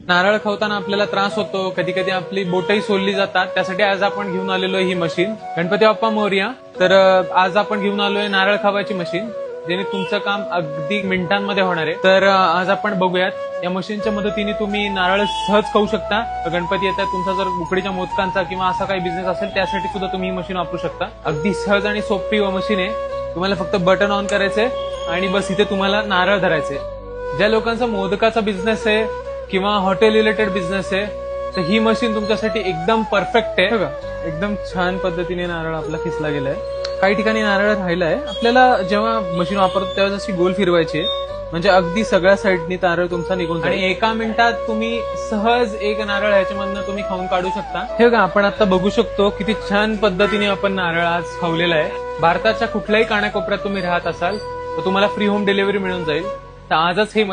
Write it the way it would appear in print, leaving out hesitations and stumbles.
नारळ खवताना आपल्याला त्रास होतो, कधी कधी आपली बोटही सोलली जातात. त्यासाठी आज आपण घेऊन आलेलो आहे ही मशीन. गणपती बाप्पा मोरया. तर आज आपण घेऊन आलोय नारळ खावायची मशीन, ज्याने तुमचं काम अगदी मिनिटांमध्ये होणार आहे. तर आज आपण बघूयात या मशीनच्या मदतीने तुम्ही नारळ सहज खाऊ शकता. गणपती येतात, तुमचा जर उकडीच्या मोदकांचा किंवा असा काही बिझनेस असेल त्यासाठी सुद्धा तुम्ही ही मशीन वापरू शकता. अगदी सहज आणि सोपी मशीन आहे. तुम्हाला फक्त बटन ऑन करायचंय आणि बस इथे तुम्हाला नारळ धरायचे. ज्या लोकांचा मोदकाचा बिझनेस आहे किंवा हॉटेल रिलेटेड बिझनेस आहे तर ही मशीन तुमच्यासाठी एकदम परफेक्ट आहे. बघा, एकदम छान पद्धतीने नारळ आपला खिसला गेलाय. काही ठिकाणी नारळ राहिलाय. आपल्याला जेव्हा मशीन वापरतो तेव्हा जशी गोल फिरवायची आहे, म्हणजे अगदी सगळ्या साईडनी नारळ तुमचा निघून जाईल आणि एका मिनिटात तुम्ही सहज एक नारळ ह्याच्यामधनं तुम्ही खाऊन काढू शकता. हे बघा, आपण आता बघू शकतो किती छान पद्धतीने आपण नारळ आज खावलेला आहे. भारताच्या कुठल्याही कानाकोपऱ्यात तुम्ही राहत असाल तर तुम्हाला फ्री होम डिलिव्हरी मिळून जाईल. तर आजच हे